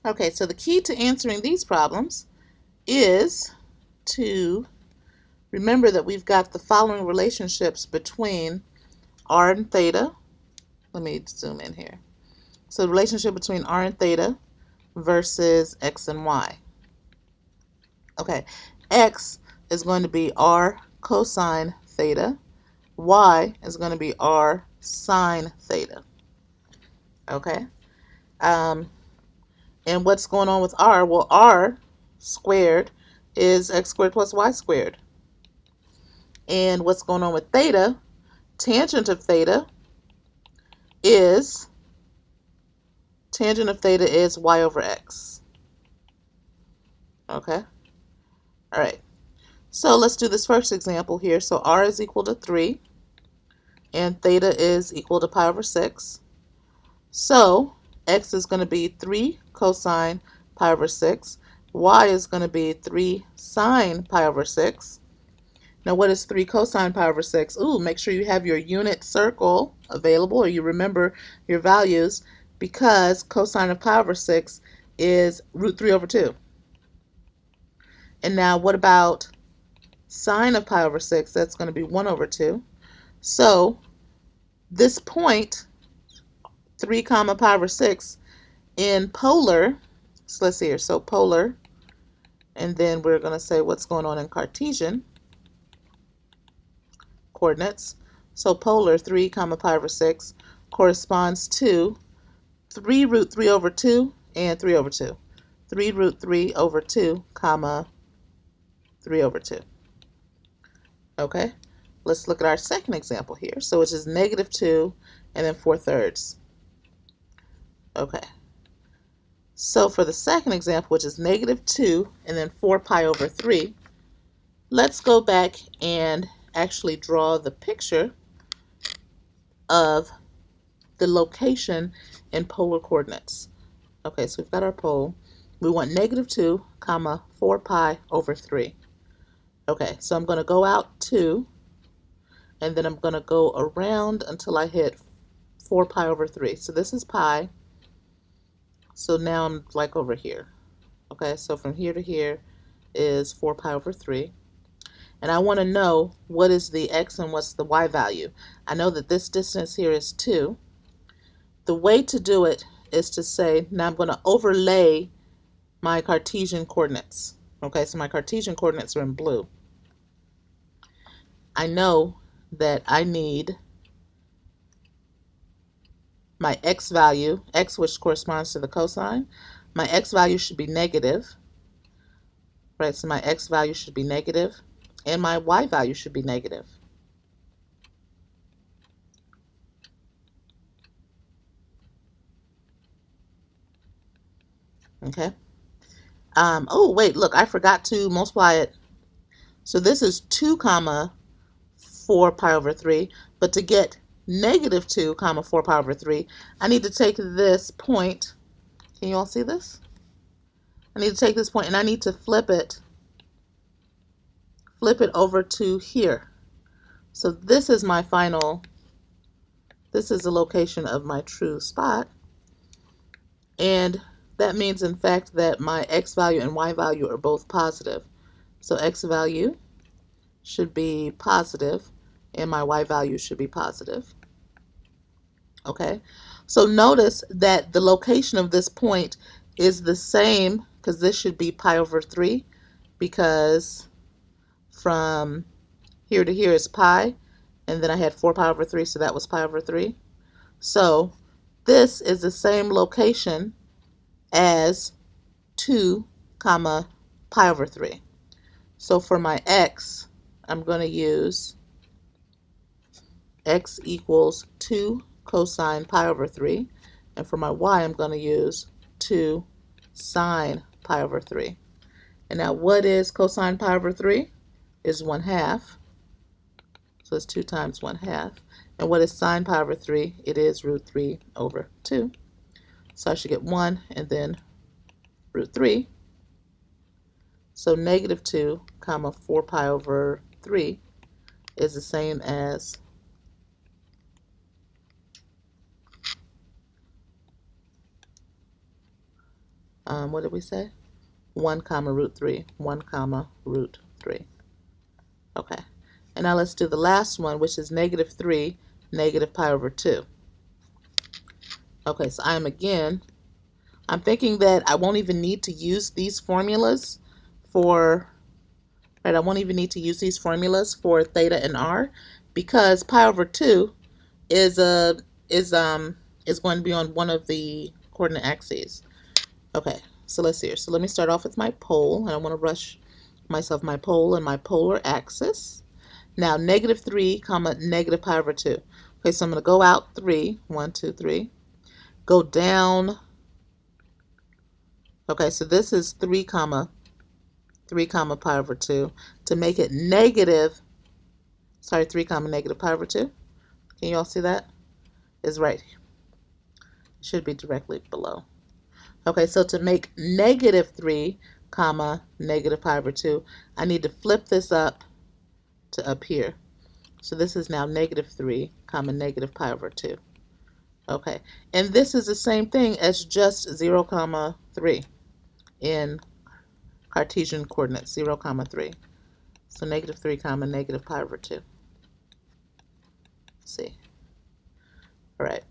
Okay, so the key to answering these problems is to remember that we've got the following relationships between r and theta. Let me zoom in here. So the relationship between r and theta versus x and y. Okay, x is going to be r cosine theta. Y is going to be r sine theta. Okay, um, and what's going on with r? Well, r squared is x squared plus y squared. And what's going on with theta? Tangent of theta is y over x. Okay, all right. So let's do this first example here. So r is equal to 3 and theta is equal to pi over 6. So x is going to be 3 cosine pi over 6. Y is going to be 3 sine pi over 6. Now what is 3 cosine pi over 6? Ooh, make sure you have your unit circle available or you remember your values because cosine of pi over 6 is root 3 over 2. And now what about sine of pi over 6? That's going to be 1 over 2. So this point, 3 comma pi over 6, in polar, so let's see here, so polar, and then we're going to say what's going on in Cartesian coordinates. So polar 3 comma pi over 6 corresponds to 3 root 3 over 2 and 3 over 2. 3 root 3 over 2 comma 3 over 2. Okay, let's look at our second example here. So which is negative 2 and then 4/3. Okay, so for the second example, which is negative 2 and then 4 pi over 3, let's go back and actually draw the picture of the location in polar coordinates. Okay, so we've got our pole. We want negative 2 comma 4 pi over 3. Okay, so I'm going to go out 2 and then I'm going to go around until I hit 4 pi over 3. So this is pi. So now I'm like over here. Okay, so from here to here is 4 pi over 3. And I want to know what is the x and what's the y value. I know that this distance here is 2. The way to do it is to say, now I'm going to overlay my Cartesian coordinates. Okay, so my Cartesian coordinates are in blue. I know that I need my x value, x which corresponds to the cosine. My x value should be negative, right? So my x value should be negative, and my y value should be negative. Okay. Oh, wait, look, I forgot to multiply it. So this is 2 comma 4 pi over 3, but to get negative 2 comma 4 pi over 3, I need to take this point. Can you all see this? I need to take this point and I need to flip it over to here. So this is my final, this is the location of my true spot. And that means in fact that my x value and y value are both positive. So x value should be positive and my y value should be positive. Okay, so notice that the location of this point is the same because this should be pi over 3 because from here to here is pi and then I had 4 pi over 3, so that was pi over 3. So this is the same location as 2 comma pi over 3. So for my x, I'm going to use x equals 2 cosine pi over 3. And for my y, I'm going to use 2 sine pi over 3. And now what is cosine pi over 3? Is 1/2. So it's 2 times 1/2. And what is sine pi over 3? It is root 3 over 2. So I should get 1 and then root 3. So negative 2 comma 4 pi over 3 is the same as what did we say? 1 comma root 3, 1 comma root 3. Okay, and now let's do the last one, which is negative 3, negative pi over 2. Okay, so I'm thinking that I won't even need to use these formulas for, right, I won't even need to use these formulas for theta and r, because pi over 2 is going to be on one of the coordinate axes. Okay, so let's see here. So let me start off with my pole. I don't want to rush myself. My pole and my polar axis. Now, negative 3 comma negative pi over 2. Okay, so I'm going to go out 3. 1, 2, 3. Go down. Okay, so this is 3 comma pi over 2. To make it negative, sorry, 3 comma negative pi over 2. Can you all see that? It's right. It should be directly below. Okay, so to make negative 3 comma negative pi over 2, I need to flip this up to up here. So this is now negative 3 comma negative pi over 2. Okay, and this is the same thing as just 0 comma 3 in Cartesian coordinates, 0 comma 3. So negative 3 comma negative pi over 2. Let's see. All right.